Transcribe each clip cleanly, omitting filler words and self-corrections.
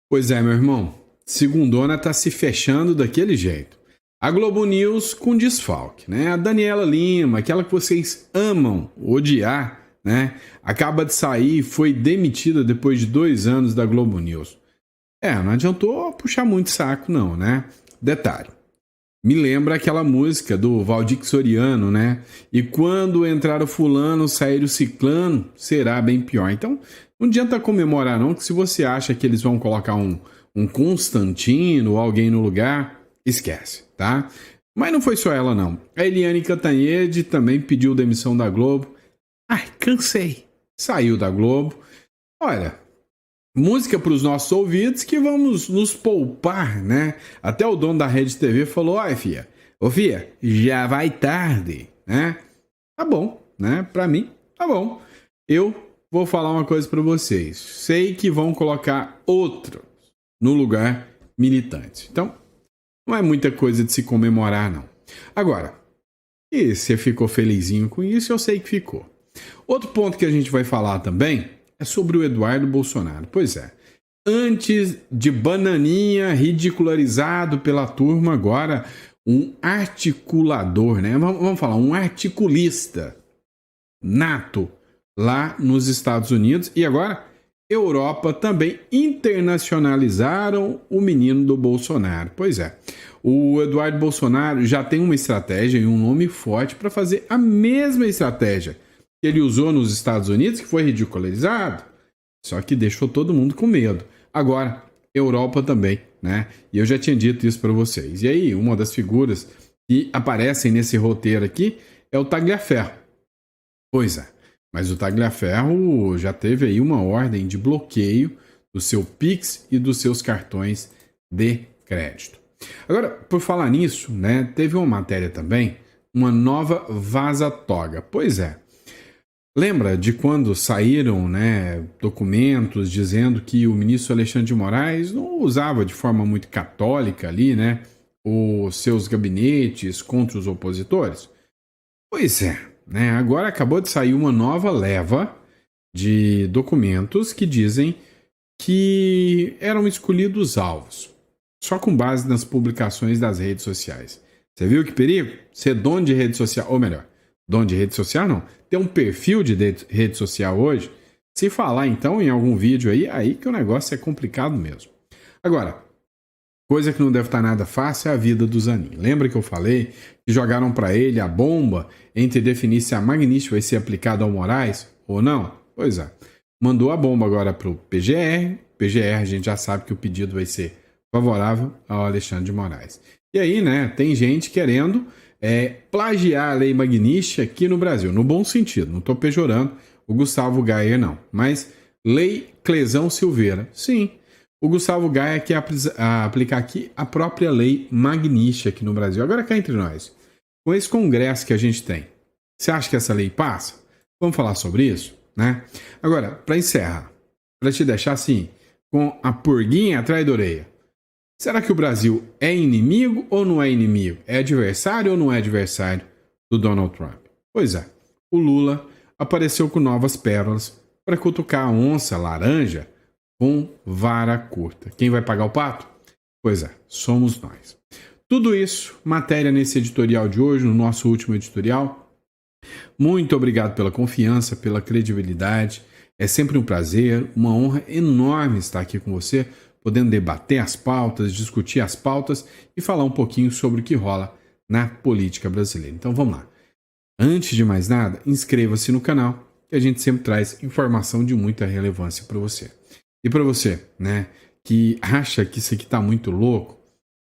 Pois é, meu irmão. Segundona tá se fechando daquele jeito. A Globo News com desfalque, né? A Daniela Lima, aquela que vocês amam odiar, né? Acaba de sair e foi demitida depois de 2 anos da Globo News. Não adiantou puxar muito saco não, né? Detalhe. Me lembra aquela música do Valdir Soriano, né? E quando entrar o fulano, sair o ciclano, será bem pior. Então, não adianta comemorar não, que se você acha que eles vão colocar um Constantino ou alguém no lugar, esquece, tá? Mas não foi só ela não. A Eliane Cantanhede também pediu demissão da Globo. Ai, cansei. Saiu da Globo. Olha, música para os nossos ouvidos que vamos nos poupar, né? Até o dono da Rede TV falou, ô fia, já vai tarde, né? Tá bom, né? Para mim, tá bom. Eu vou falar uma coisa para vocês. Sei que vão colocar outro no lugar militante. Então, não é muita coisa de se comemorar, não. Agora, e você ficou felizinho com isso? Eu sei que ficou. Outro ponto que a gente vai falar também é sobre o Eduardo Bolsonaro. Pois é, antes de bananinha ridicularizado pela turma, agora um articulador, né? Vamos falar, um articulista nato lá nos Estados Unidos e agora Europa também internacionalizaram o menino do Bolsonaro. Pois é, o Eduardo Bolsonaro já tem uma estratégia e um nome forte para fazer a mesma estratégia que ele usou nos Estados Unidos, que foi ridicularizado, só que deixou todo mundo com medo. Agora, Europa também, né? E eu já tinha dito isso para vocês. E aí, uma das figuras que aparecem nesse roteiro aqui é o Tagliaferro. Pois é, mas o Tagliaferro já teve aí uma ordem de bloqueio do seu Pix e dos seus cartões de crédito. Agora, por falar nisso, né? Teve uma matéria também, uma nova vaza-toga. Pois é. Lembra de quando saíram, né, documentos dizendo que o ministro Alexandre de Moraes não usava de forma muito católica ali, né, os seus gabinetes contra os opositores? Pois é, né, agora acabou de sair uma nova leva de documentos que dizem que eram escolhidos alvos, só com base nas publicações das redes sociais. Você viu que perigo? Ser dono de rede social, ou melhor, dono de rede social não, ter um perfil de rede social hoje, se falar então em algum vídeo aí que o negócio é complicado mesmo. Agora, coisa que não deve estar nada fácil é a vida do Zanin. Lembra que eu falei que jogaram para ele a bomba entre definir se a Magnífica vai ser aplicada ao Moraes ou não? Pois é, mandou a bomba agora para o PGR, a gente já sabe que o pedido vai ser favorável ao Alexandre de Moraes. E aí, né, tem gente querendo plagiar a lei Magnífica aqui no Brasil, no bom sentido, não estou pejorando o Gustavo Gayer não, mas lei Clesão Silveira, sim, o Gustavo Gayer quer aplicar aqui a própria lei Magnífica aqui no Brasil. Agora cá entre nós, com esse congresso que a gente tem, você acha que essa lei passa? Vamos falar sobre isso, né? Agora, para encerrar, para te deixar assim, com a purguinha atrás da orelha, será que o Brasil é inimigo ou não é inimigo? É adversário ou não é adversário do Donald Trump? Pois é, o Lula apareceu com novas pérolas para cutucar a onça laranja com vara curta. Quem vai pagar o pato? Pois é, somos nós. Tudo isso, matéria nesse editorial de hoje, no nosso último editorial. Muito obrigado pela confiança, pela credibilidade. É sempre um prazer, uma honra enorme estar aqui com você, podendo debater as pautas, discutir as pautas e falar um pouquinho sobre o que rola na política brasileira. Então vamos lá. Antes de mais nada, inscreva-se no canal, que a gente sempre traz informação de muita relevância para você. E para você, né, que acha que isso aqui está muito louco,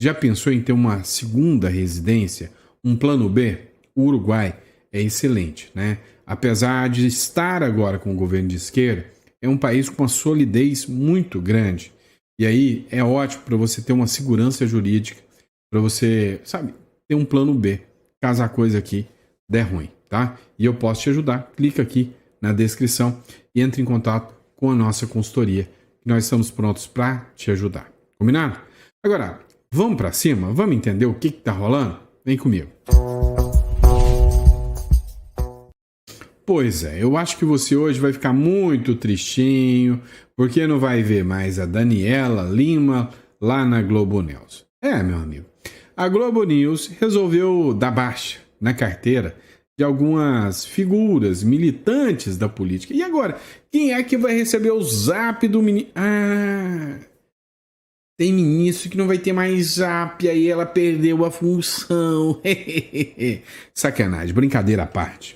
já pensou em ter uma segunda residência, um plano B? O Uruguai é excelente, né? Apesar de estar agora com o governo de esquerda, é um país com uma solidez muito grande. E aí é ótimo para você ter uma segurança jurídica, para você, sabe, ter um plano B, caso a coisa aqui der ruim, tá? E eu posso te ajudar. Clica aqui na descrição e entre em contato com a nossa consultoria. Nós estamos prontos para te ajudar. Combinado? Agora, vamos para cima? Vamos entender o que está rolando? Vem comigo. Pois é, eu acho que você hoje vai ficar muito tristinho, porque não vai ver mais a Daniela Lima lá na Globo News. Meu amigo, a Globo News resolveu dar baixa na carteira de algumas figuras militantes da política. E agora, quem é que vai receber o zap do ministro? Tem ministro que não vai ter mais zap, aí ela perdeu a função. Sacanagem, brincadeira à parte.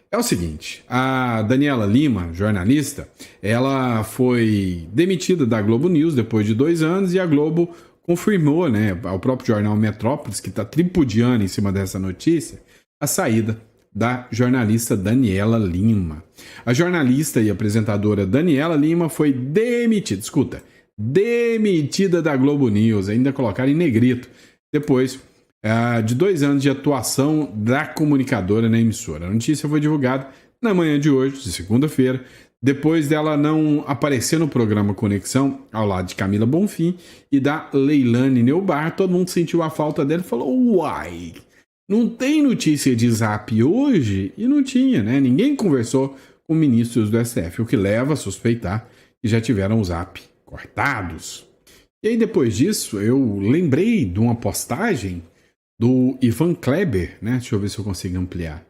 É o seguinte, a Daniela Lima, jornalista, ela foi demitida da Globo News depois de 2 anos e a Globo confirmou, né, ao próprio jornal Metrópolis, que está tripudiando em cima dessa notícia, a saída da jornalista Daniela Lima. A jornalista e apresentadora Daniela Lima foi demitida da Globo News, ainda colocaram em negrito, depois de 2 anos de atuação da comunicadora na emissora. A notícia foi divulgada na manhã de hoje, de segunda-feira, depois dela não aparecer no programa Conexão, ao lado de Camila Bonfim e da Leilane Neubar. Todo mundo sentiu a falta dela e falou, uai, não tem notícia de zap hoje? E não tinha, né? Ninguém conversou com ministros do STF, o que leva a suspeitar que já tiveram o zap cortados. E aí depois disso, eu lembrei de uma postagem do Ivan Kleber, né? Deixa eu ver se eu consigo ampliar.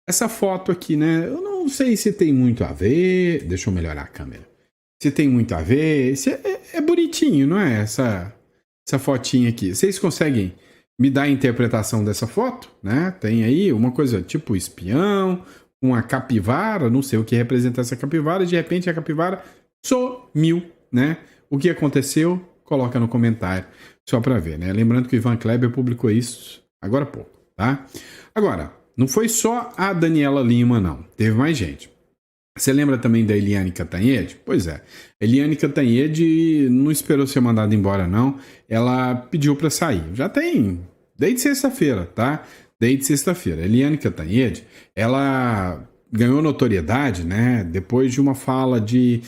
Essa foto aqui, né? Eu não sei se tem muito a ver. Deixa eu melhorar a câmera. Se tem muito a ver. É bonitinho, não é? Essa fotinha aqui. Vocês conseguem me dar a interpretação dessa foto, né? Tem aí uma coisa tipo espião, uma capivara, não sei o que representa essa capivara. De repente a capivara sumiu, né? O que aconteceu? Coloca no comentário, só para ver, né? Lembrando que o Ivan Kleber publicou isso agora há pouco, tá? Agora, não foi só a Daniela Lima, não. Teve mais gente. Você lembra também da Eliane Cantanhede? Pois é. Eliane Cantanhede não esperou ser mandada embora, não. Ela pediu para sair. Já tem desde sexta-feira, tá? Desde sexta-feira. Eliane Cantanhede, ela ganhou notoriedade, né? Depois de uma fala de...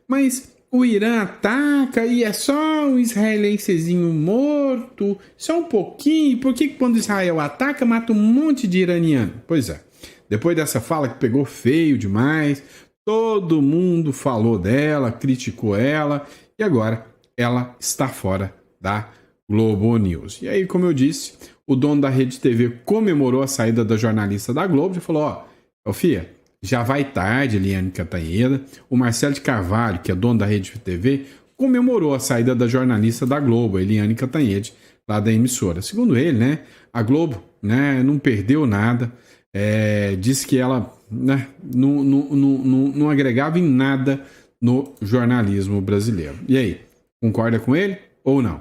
mas o Irã ataca e é só um israelensezinho morto, só um pouquinho. Por que quando Israel ataca, mata um monte de iraniano? Pois é. Depois dessa fala que pegou feio demais, todo mundo falou dela, criticou ela, e agora ela está fora da Globo News. E aí, como eu disse, o dono da Rede TV comemorou a saída da jornalista da Globo e falou, Fia, já vai tarde, Eliane Cantanhede. O Marcelo de Carvalho, que é dono da Rede TV, comemorou a saída da jornalista da Globo, Eliane Cantanhede, lá da emissora. Segundo ele, né, a Globo, né, não perdeu nada. Disse que ela, né, não agregava em nada no jornalismo brasileiro. E aí, concorda com ele ou não?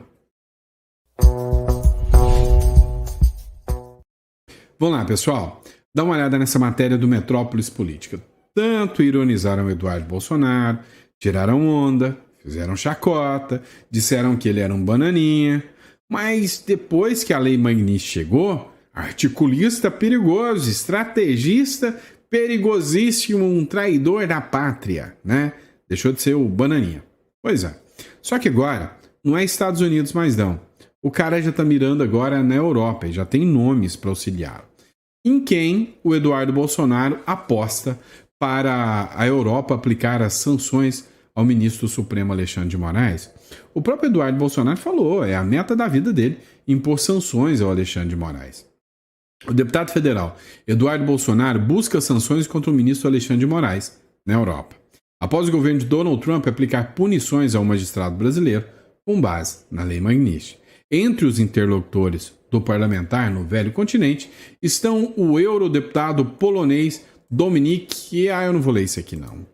Vamos lá, pessoal. Dá uma olhada nessa matéria do Metrópolis Política. Tanto ironizaram o Eduardo Bolsonaro, tiraram onda, fizeram chacota, disseram que ele era um bananinha, mas depois que a Lei Magnish chegou, articulista perigoso, estrategista perigosíssimo, um traidor da pátria, né? Deixou de ser o bananinha. Pois é. Só que agora não é Estados Unidos mais não. O cara já tá mirando agora na Europa e já tem nomes para auxiliar. Em quem o Eduardo Bolsonaro aposta para a Europa aplicar as sanções ao ministro do Supremo Alexandre de Moraes? O próprio Eduardo Bolsonaro falou, é a meta da vida dele, impor sanções ao Alexandre de Moraes. O deputado federal Eduardo Bolsonaro busca sanções contra o ministro Alexandre de Moraes na Europa, após o governo de Donald Trump aplicar punições ao magistrado brasileiro com base na Lei Magnish. Entre os interlocutores do parlamentar no velho continente estão o eurodeputado polonês Dominik, eu não vou ler isso aqui não,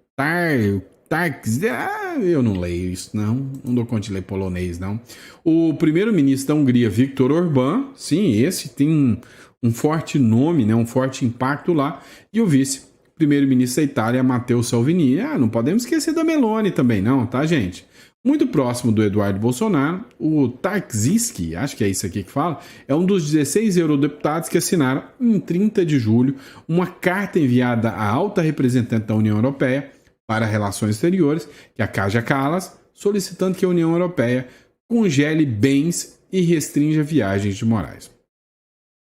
eu não leio isso não dou conta de ler polonês não. O primeiro-ministro da Hungria, Viktor Orbán, sim, esse tem um forte nome, né, um forte impacto lá, e o vice-primeiro-ministro da Itália, Matteo Salvini. Não podemos esquecer da Meloni também não, tá, gente? Muito próximo do Eduardo Bolsonaro, o Tarczyński, acho que é isso aqui que fala, é um dos 16 eurodeputados que assinaram, em 30 de julho, uma carta enviada à alta representante da União Europeia para Relações Exteriores, que é a Kaja Kallas, solicitando que a União Europeia congele bens e restrinja viagens de Moraes.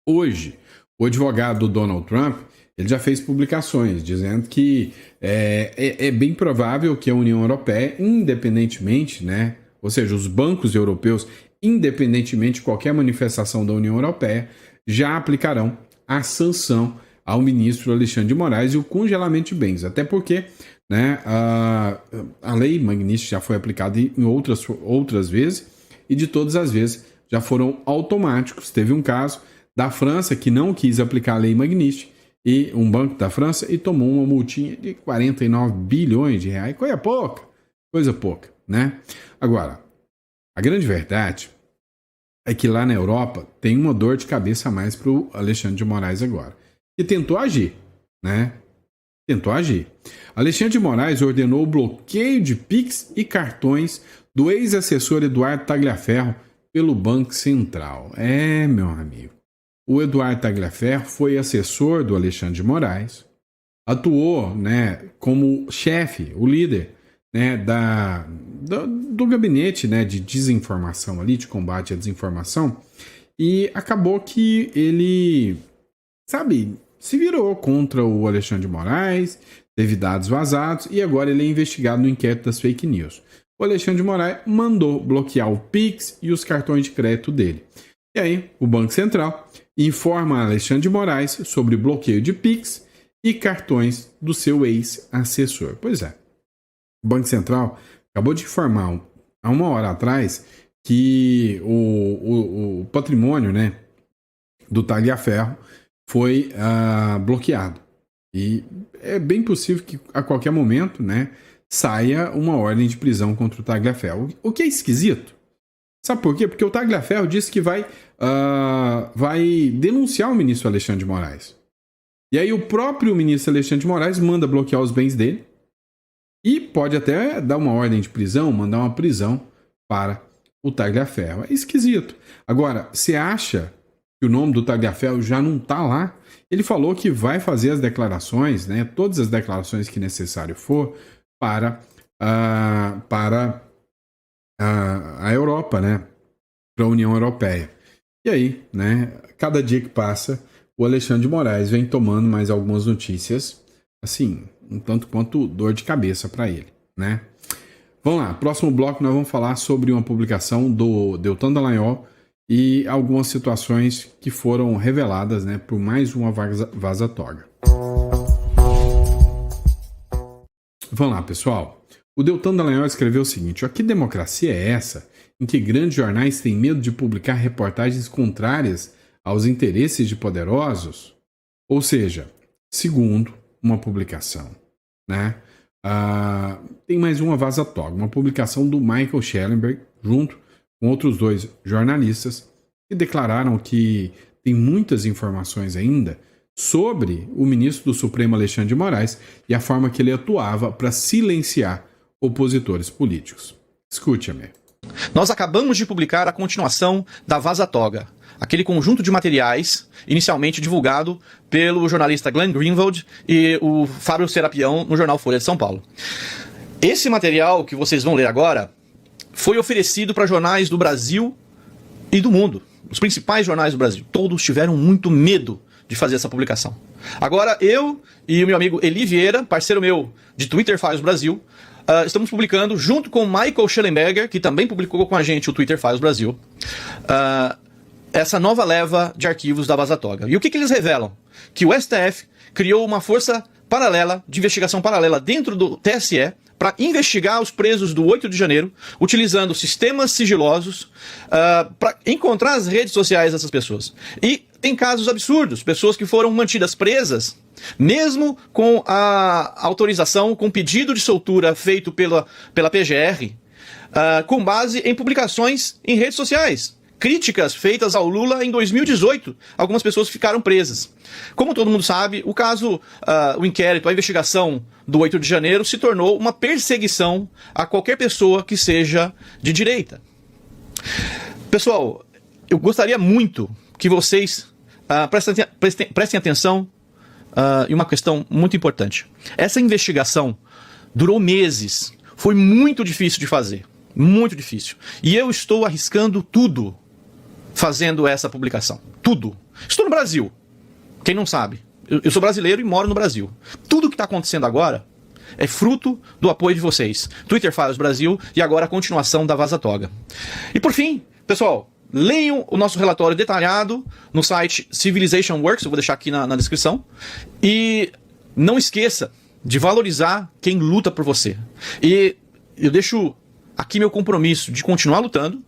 Hoje, o advogado do Donald Trump, ele já fez publicações dizendo que é bem provável que a União Europeia, independentemente, né, ou seja, os bancos europeus, independentemente de qualquer manifestação da União Europeia, já aplicarão a sanção ao ministro Alexandre de Moraes e o congelamento de bens. Até porque, né, a lei Magnitsky já foi aplicada em outras vezes e de todas as vezes já foram automáticos. Teve um caso da França que não quis aplicar a lei Magnitsky, e um banco da França, e tomou uma multinha de 49 bilhões de reais. Coisa pouca, né? Agora, a grande verdade é que lá na Europa tem uma dor de cabeça a mais para o Alexandre de Moraes agora, que tentou agir, né? Tentou agir. Alexandre de Moraes ordenou o bloqueio de Pix e cartões do ex-assessor Eduardo Tagliaferro pelo Banco Central. Meu amigo. O Eduardo Tagliaferro foi assessor do Alexandre de Moraes, atuou, né, como chefe, o líder, né, do gabinete, né, de desinformação ali, de combate à desinformação, e acabou que ele, sabe, se virou contra o Alexandre de Moraes, teve dados vazados e agora ele é investigado no inquérito das fake news. O Alexandre de Moraes mandou bloquear o Pix e os cartões de crédito dele. E aí, o Banco Central informa Alexandre de Moraes sobre bloqueio de Pix e cartões do seu ex-assessor. Pois é, o Banco Central acabou de informar há uma hora atrás que o patrimônio, né, do Tagliaferro foi bloqueado. E é bem possível que a qualquer momento, né, saia uma ordem de prisão contra o Tagliaferro. O que é esquisito. Sabe por quê? Porque o Tagliaferro disse que vai denunciar o ministro Alexandre de Moraes. E aí o próprio ministro Alexandre de Moraes manda bloquear os bens dele e pode até dar uma ordem de prisão, mandar uma prisão para o Tagliaferro. É esquisito. Agora, você acha que o nome do Tagliaferro já não está lá? Ele falou que vai fazer as declarações, né, todas as declarações que necessário for para a Europa, né, para a União Europeia. E aí, né, cada dia que passa, o Alexandre de Moraes vem tomando mais algumas notícias, assim, um tanto quanto dor de cabeça para ele, né? Vamos lá, próximo bloco nós vamos falar sobre uma publicação do Deltan Dallagnol e algumas situações que foram reveladas, né, por mais uma vaza-toga. Vamos lá, pessoal. O Deltan Dallagnol escreveu o seguinte: que democracia é essa em que grandes jornais têm medo de publicar reportagens contrárias aos interesses de poderosos? Ou seja, segundo uma publicação, né? Tem mais uma vaza-toga, uma publicação do Michael Schellenberg, junto com outros dois jornalistas, que declararam que tem muitas informações ainda sobre o ministro do Supremo Alexandre de Moraes e a forma que ele atuava para silenciar opositores políticos. Escute-me. Nós acabamos de publicar a continuação da vaza-toga, aquele conjunto de materiais inicialmente divulgado pelo jornalista Glenn Greenwald e o Fábio Serapião no jornal Folha de São Paulo. Esse material que vocês vão ler agora foi oferecido para jornais do Brasil e do mundo. Os principais jornais do Brasil. Todos tiveram muito medo de fazer essa publicação. Agora eu e o meu amigo Eli Vieira, parceiro meu de Twitter Files Brasil, estamos publicando, junto com Michael Schellenberger, que também publicou com a gente o Twitter Files Brasil, essa nova leva de arquivos da vaza-toga. E o que eles revelam? Que o STF criou uma força paralela, de investigação paralela dentro do TSE, para investigar os presos do 8 de janeiro, utilizando sistemas sigilosos para encontrar as redes sociais dessas pessoas. E tem casos absurdos, pessoas que foram mantidas presas, mesmo com a autorização, com pedido de soltura feito pela PGR, com base em publicações em redes sociais. Críticas feitas ao Lula em 2018, algumas pessoas ficaram presas. Como todo mundo sabe, o caso, o inquérito, a investigação do 8 de janeiro se tornou uma perseguição a qualquer pessoa que seja de direita. Pessoal, eu gostaria muito que vocês prestem atenção em uma questão muito importante. Essa investigação durou meses, foi muito difícil de fazer, muito difícil. E eu estou arriscando tudo fazendo essa publicação. Tudo. Estou no Brasil. Quem não sabe, Eu sou brasileiro e moro no Brasil. Tudo que está acontecendo agora é fruto do apoio de vocês. Twitter Files Brasil e agora a continuação da Vaza Toga. E por fim, pessoal, leiam o nosso relatório detalhado no site Civilization Works, eu vou deixar aqui na descrição. E não esqueça de valorizar quem luta por você. E eu deixo aqui meu compromisso de continuar lutando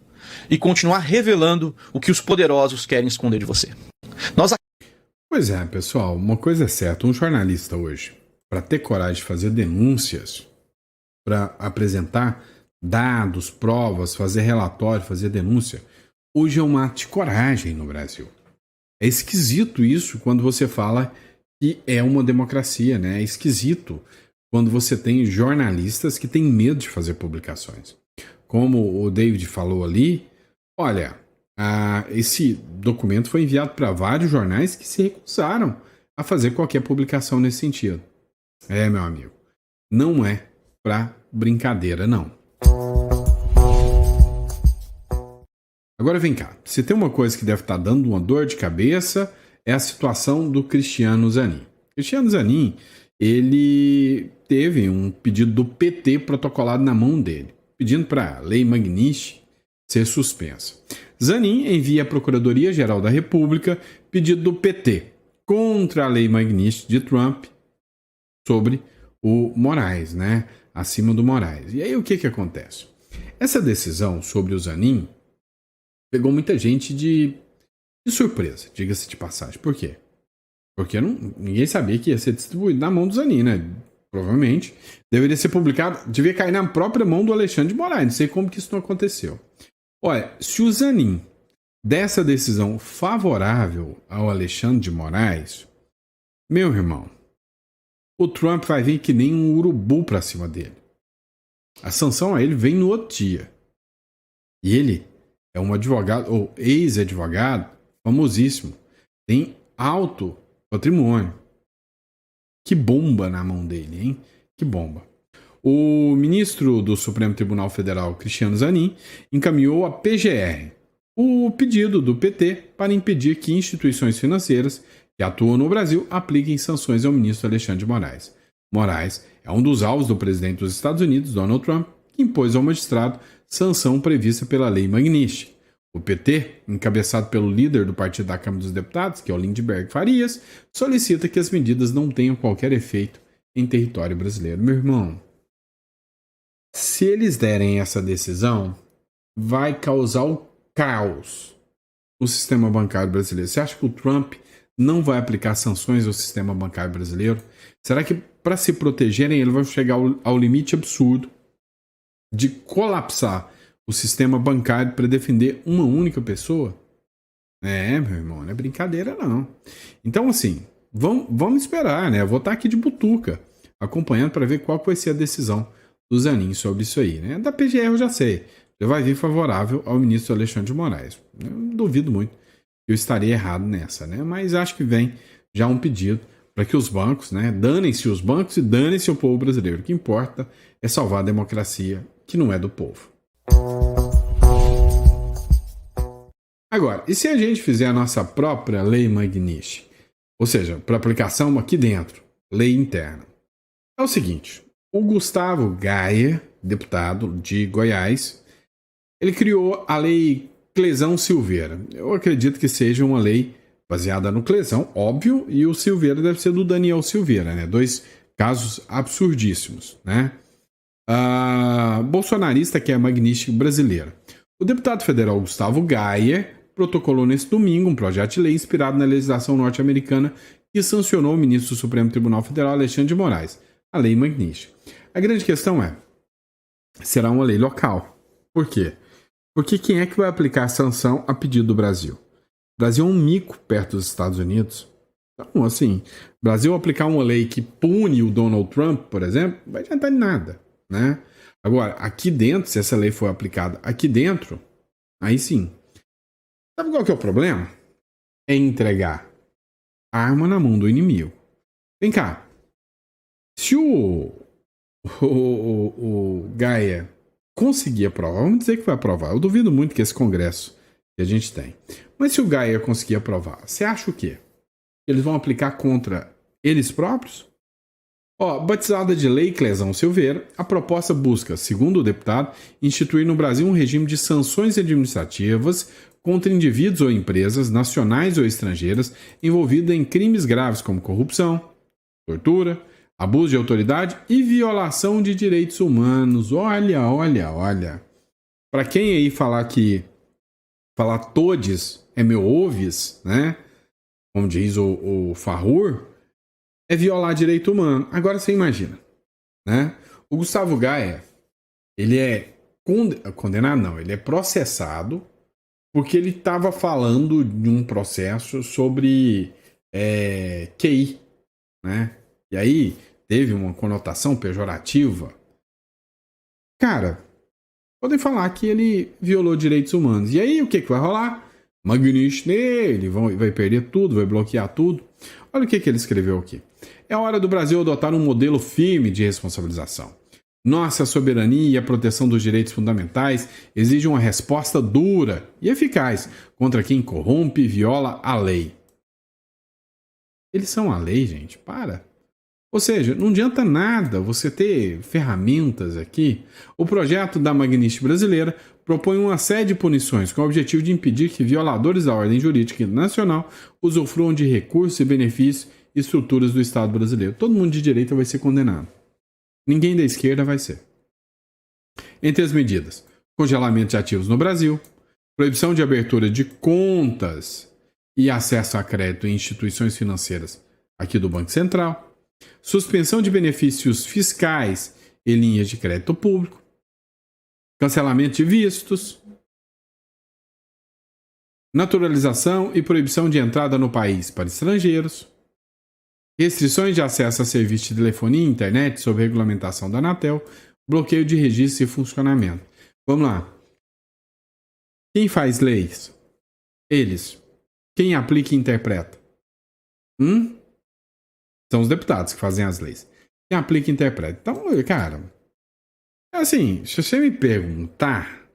e continuar revelando o que os poderosos querem esconder de você. Pois é, pessoal, uma coisa é certa, um jornalista hoje, para ter coragem de fazer denúncias, para apresentar dados, provas, fazer relatório, fazer denúncia, hoje é um ato de coragem no Brasil. É esquisito isso quando você fala que é uma democracia, né? É esquisito quando você tem jornalistas que têm medo de fazer publicações. Como o David falou ali, olha, esse documento foi enviado para vários jornais que se recusaram a fazer qualquer publicação nesse sentido. É, meu amigo, não é para brincadeira, não. Agora vem cá, se tem uma coisa que deve estar dando uma dor de cabeça, é a situação do Cristiano Zanin. Cristiano Zanin, ele teve um pedido do PT protocolado na mão dele, pedindo para a Lei Magnitsky ser suspensa. Zanin envia à Procuradoria-Geral da República pedido do PT contra a Lei Magnitsky de Trump sobre o Moraes, né? Acima do Moraes. E aí o que acontece? Essa decisão sobre o Zanin pegou muita gente de surpresa, diga-se de passagem. Por quê? Porque ninguém sabia que ia ser distribuído na mão do Zanin, né? Provavelmente deveria ser publicado, devia cair na própria mão do Alexandre de Moraes. Não sei como que isso não aconteceu. Olha, se o Zanin der essa decisão favorável ao Alexandre de Moraes, meu irmão, o Trump vai vir que nem um urubu pra cima dele. A sanção a ele vem no outro dia. E ele é um advogado, ou ex-advogado, famosíssimo. Tem alto patrimônio. Que bomba na mão dele, hein? Que bomba. O ministro do Supremo Tribunal Federal, Cristiano Zanin, encaminhou à PGR o pedido do PT para impedir que instituições financeiras que atuam no Brasil apliquem sanções ao ministro Alexandre de Moraes. Moraes é um dos alvos do presidente dos Estados Unidos, Donald Trump, que impôs ao magistrado sanção prevista pela Lei Magnitsky. O PT, encabeçado pelo líder do partido da Câmara dos Deputados, que é o Lindbergh Farias, solicita que as medidas não tenham qualquer efeito em território brasileiro. Meu irmão, se eles derem essa decisão, vai causar o caos no sistema bancário brasileiro. Você acha que o Trump não vai aplicar sanções ao sistema bancário brasileiro? Será que para se protegerem ele vai chegar ao limite absurdo de colapsar o sistema bancário para defender uma única pessoa? É, meu irmão, não é brincadeira não. Então assim, vamos esperar, né? Eu vou estar aqui de butuca, acompanhando para ver qual vai ser a decisão do Zanin sobre isso aí, né? Da PGR eu já sei, já vai vir favorável ao ministro Alexandre de Moraes. Eu duvido muito que eu estaria errado nessa, né? Mas acho que vem já um pedido para que os bancos, né? Danem-se os bancos e danem-se o povo brasileiro. O que importa é salvar a democracia, que não é do povo. Agora, e se a gente fizer a nossa própria Lei Magnitsky? Ou seja, para aplicação aqui dentro, lei interna. É o seguinte, o Gustavo Gayer, deputado de Goiás, ele criou a Lei Clesão Silveira. Eu acredito que seja uma lei baseada no Clesão, óbvio, e o Silveira deve ser do Daniel Silveira, né? Dois casos absurdíssimos, né? Bolsonarista, que é a Magnitsky brasileira. O deputado federal Gustavo Gayer protocolou nesse domingo um projeto de lei inspirado na legislação norte-americana que sancionou o ministro do Supremo Tribunal Federal, Alexandre de Moraes, a Lei Magnitsky. A grande questão é, será uma lei local. Por quê? Porque quem é que vai aplicar a sanção a pedido do Brasil? O Brasil é um mico perto dos Estados Unidos. Então, assim, o Brasil aplicar uma lei que pune o Donald Trump, por exemplo, não vai adiantar em nada, né? Agora, aqui dentro, se essa lei for aplicada aqui dentro, aí sim. Sabe qual que é o problema? É entregar arma na mão do inimigo. Vem cá. Se o Gaia conseguir aprovar, vamos dizer que vai aprovar. Eu duvido muito que esse Congresso que a gente tem. Mas se o Gaia conseguir aprovar, você acha o quê? Eles vão aplicar contra Eles próprios? Batizada de Lei Clesão Silveira, a proposta busca, segundo o deputado, instituir no Brasil um regime de sanções administrativas contra indivíduos ou empresas, nacionais ou estrangeiras, envolvidas em crimes graves como corrupção, tortura, abuso de autoridade e violação de direitos humanos. Olha. Para quem aí falar todes é meu ouves, né? Como diz o Farrur, é violar direito humano. Agora você imagina, né? O Gustavo Gaia, ele é condenado, não, ele é processado porque ele estava falando de um processo sobre QI, né? E aí teve uma conotação pejorativa. Cara, podem falar que ele violou direitos humanos. E aí o que vai rolar? Magnish nele, vai perder tudo, vai bloquear tudo. Olha o que ele escreveu aqui. É hora do Brasil adotar um modelo firme de responsabilização. Nossa soberania e a proteção dos direitos fundamentais exigem uma resposta dura e eficaz contra quem corrompe e viola a lei. Eles são a lei, gente, para. Ou seja, não adianta nada você ter ferramentas aqui. O projeto da Magnish brasileira propõe uma série de punições com o objetivo de impedir que violadores da ordem jurídica internacional usufruam de recursos e benefícios e estruturas do Estado brasileiro. Todo mundo de direita vai ser condenado. Ninguém da esquerda vai ser. Entre as medidas, congelamento de ativos no Brasil, proibição de abertura de contas e acesso a crédito em instituições financeiras aqui do Banco Central, suspensão de benefícios fiscais e linhas de crédito público, cancelamento de vistos, naturalização e proibição de entrada no país para estrangeiros, restrições de acesso a serviços de telefonia e internet sob regulamentação da Anatel, bloqueio de registro e funcionamento. Vamos lá. Quem faz leis? Eles. Quem aplica e interpreta? São os deputados que fazem as leis. Quem aplica e interpreta. Então, cara, assim, se você me perguntar,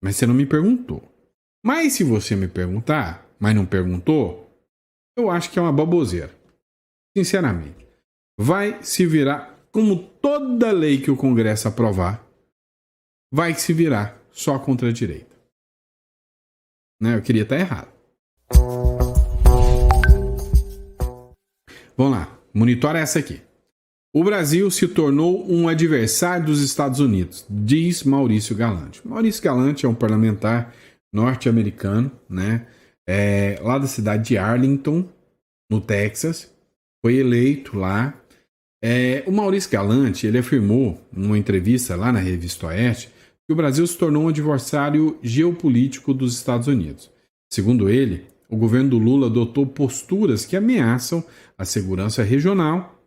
mas você não me perguntou. Mas se você me perguntar, mas não perguntou, eu acho que é uma baboseira. Sinceramente. Vai se virar, como toda lei que o Congresso aprovar, vai se virar só contra a direita. Né? Eu queria estar errado. Vamos lá. Monitora essa aqui. O Brasil se tornou um adversário dos Estados Unidos, diz Maurício Galante. Maurício Galante é um parlamentar norte-americano, né? Lá da cidade de Arlington, no Texas. Foi eleito lá. O Maurício Galante, ele afirmou numa entrevista lá na Revista Oeste que o Brasil se tornou um adversário geopolítico dos Estados Unidos. Segundo ele, o governo do Lula adotou posturas que ameaçam a segurança regional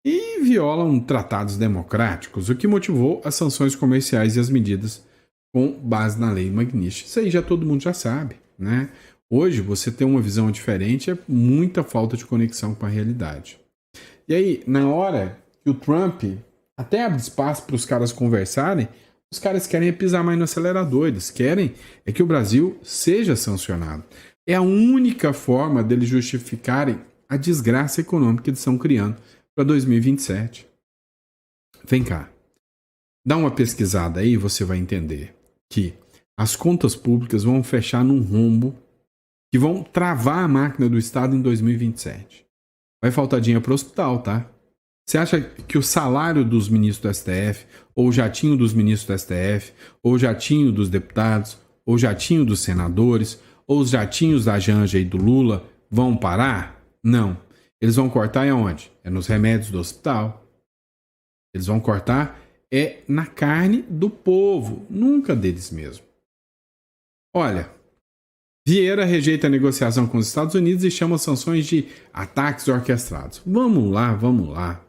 e violam tratados democráticos, o que motivou as sanções comerciais e as medidas com base na lei Magnish. Isso aí todo mundo já sabe, né? Hoje, você ter uma visão diferente é muita falta de conexão com a realidade. E aí, na hora que o Trump até abre espaço para os caras conversarem, os caras querem pisar mais no acelerador. Eles querem que o Brasil seja sancionado. É a única forma deles justificarem a desgraça econômica que eles estão criando para 2027. Vem cá. Dá uma pesquisada aí e você vai entender que as contas públicas vão fechar num rombo que vão travar a máquina do Estado em 2027. Vai faltar dinheiro para o hospital, tá? Você acha que o salário dos ministros do STF, ou o jatinho dos ministros do STF, ou o jatinho dos deputados, ou o jatinho dos senadores, ou os jatinhos da Janja e do Lula vão parar? Não. Eles vão cortar aonde? É nos remédios do hospital. Eles vão cortar na carne do povo, nunca deles mesmo. Olha, Vieira rejeita a negociação com os Estados Unidos e chama sanções de ataques orquestrados. Vamos lá.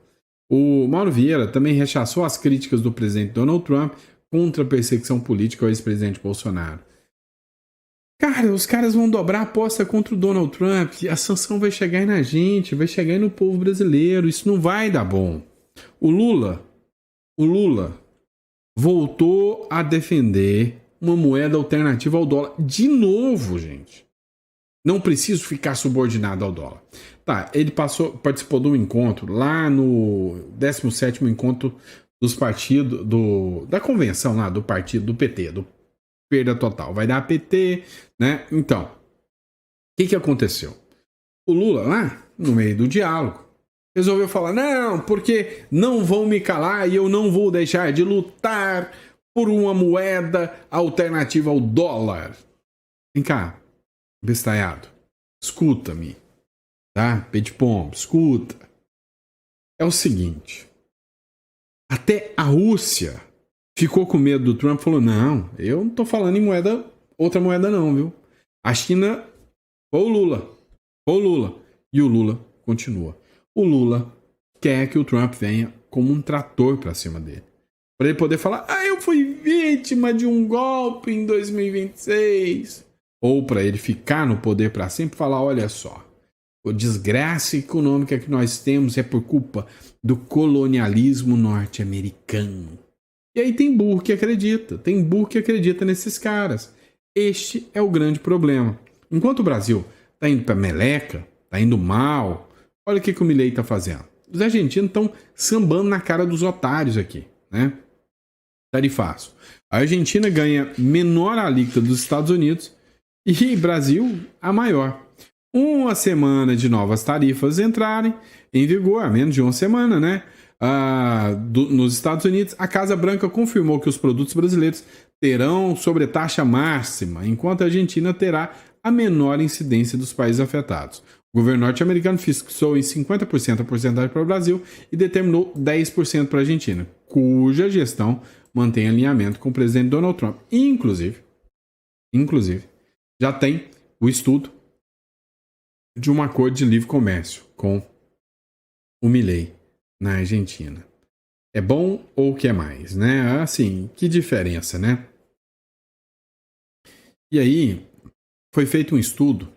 O Mauro Vieira também rechaçou as críticas do presidente Donald Trump contra a perseguição política ao ex-presidente Bolsonaro. Cara, os caras vão dobrar a aposta contra o Donald Trump. A sanção vai chegar aí na gente, vai chegar aí no povo brasileiro. Isso não vai dar bom. O Lula voltou a defender uma moeda alternativa ao dólar. De novo, gente. Não preciso ficar subordinado ao dólar. Tá, ele participou de um encontro lá no 17º encontro dos partidos, da convenção lá do partido, do PT, do Perda Total. Vai dar PT, né? Então, o que aconteceu? O Lula lá, no meio do diálogo, resolveu falar, não, porque não vão me calar e eu não vou deixar de lutar por uma moeda alternativa ao dólar. Vem cá, bestalhado, escuta-me, tá? Pé de pombo, escuta. É o seguinte, até a Rússia ficou com medo do Trump e falou, não, eu não tô falando em outra moeda não, viu? A China foi o Lula. E o Lula continua. O Lula quer que o Trump venha como um trator pra cima dele. Pra ele poder falar, eu fui vítima de um golpe em 2026. Ou pra ele ficar no poder pra sempre e falar, olha só, a desgraça econômica que nós temos é por culpa do colonialismo norte-americano. E aí tem burro que acredita nesses caras. Este é o grande problema. Enquanto o Brasil tá indo pra meleca, tá indo mal, olha o que o Milei tá fazendo. Os argentinos estão sambando na cara dos otários aqui, né? Tarifaço. A Argentina ganha menor alíquota dos Estados Unidos e Brasil a maior. Uma semana de novas tarifas entrarem em vigor, menos de uma semana, né? Nos Estados Unidos, a Casa Branca confirmou que os produtos brasileiros terão sobretaxa máxima, enquanto a Argentina terá a menor incidência dos países afetados. O governo norte-americano fixou em 50% a porcentagem para o Brasil e determinou 10% para a Argentina, cuja gestão mantém alinhamento com o presidente Donald Trump. Inclusive, já tem o estudo de um acordo de livre comércio com o Milei na Argentina. É bom ou quer mais, né? Assim, que diferença, né? E aí, foi feito um estudo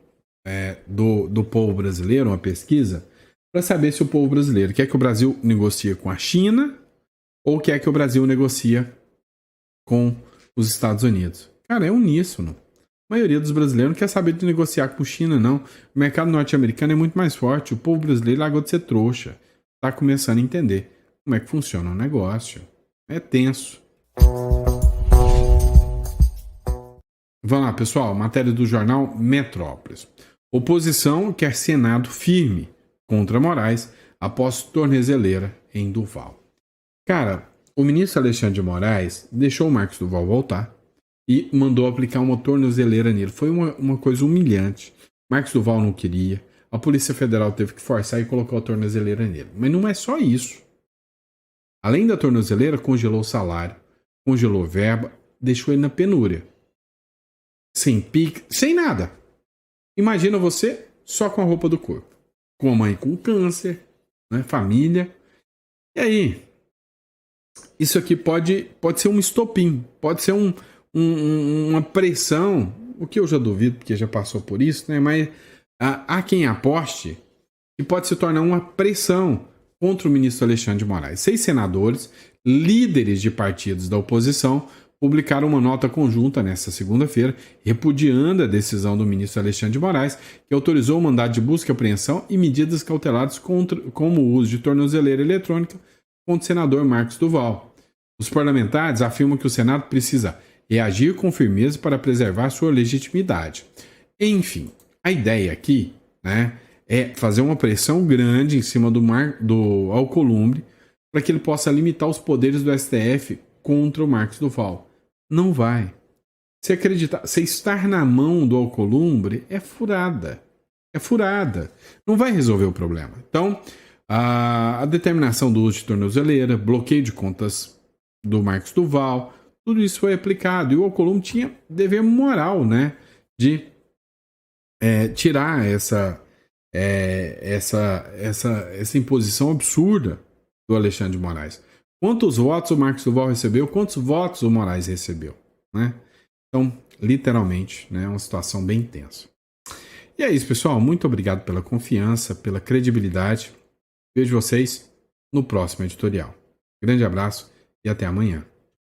do povo brasileiro, uma pesquisa, para saber se o povo brasileiro quer que o Brasil negocie com a China ou quer que o Brasil negocia com os Estados Unidos. Cara, é uníssono. A maioria dos brasileiros não quer saber de negociar com a China, não. O mercado norte-americano é muito mais forte. O povo brasileiro largou de ser trouxa. Está começando a entender como é que funciona o negócio. É tenso. Vamos lá, pessoal. Matéria do jornal Metrópolis. Oposição quer Senado firme contra Moraes após tornezeleira em Duval. Cara, o ministro Alexandre de Moraes deixou o Marcos Duval voltar e mandou aplicar uma tornozeleira nele. Foi uma coisa humilhante. Marcos Duval não queria. A Polícia Federal teve que forçar e colocar a tornozeleira nele. Mas não é só isso. Além da tornozeleira, congelou o salário, congelou verba, deixou ele na penúria. Sem pique, sem nada. Imagina você só com a roupa do corpo. Com a mãe com câncer, né, família. E aí? Isso aqui pode ser um estopim, pode ser uma pressão, o que eu já duvido, porque já passou por isso, né? Mas há quem aposte que pode se tornar uma pressão contra o ministro Alexandre de Moraes. 6 senadores, líderes de partidos da oposição, publicaram uma nota conjunta nesta segunda-feira, repudiando a decisão do ministro Alexandre de Moraes, que autorizou o mandado de busca e apreensão e medidas cautelares como o uso de tornozeleira eletrônica contra o senador Marcos Duval. Os parlamentares afirmam que o Senado precisa reagir com firmeza para preservar sua legitimidade. Enfim, a ideia aqui, né, é fazer uma pressão grande em cima do Alcolumbre para que ele possa limitar os poderes do STF contra o Marcos Duval. Não vai. Se acreditar, se estar na mão do Alcolumbre é furada. É furada. Não vai resolver o problema. Então, a determinação do uso de tornozeleira, bloqueio de contas do Marcos Duval, tudo isso foi aplicado. E o Alcolumbre tinha dever moral, né, de tirar essa imposição absurda do Alexandre de Moraes. Quantos votos o Marcos Duval recebeu? Quantos votos o Moraes recebeu? Né? Então, literalmente, né, é uma situação bem tensa. E é isso, pessoal. Muito obrigado pela confiança, pela credibilidade. Vejo vocês no próximo editorial. Grande abraço e até amanhã.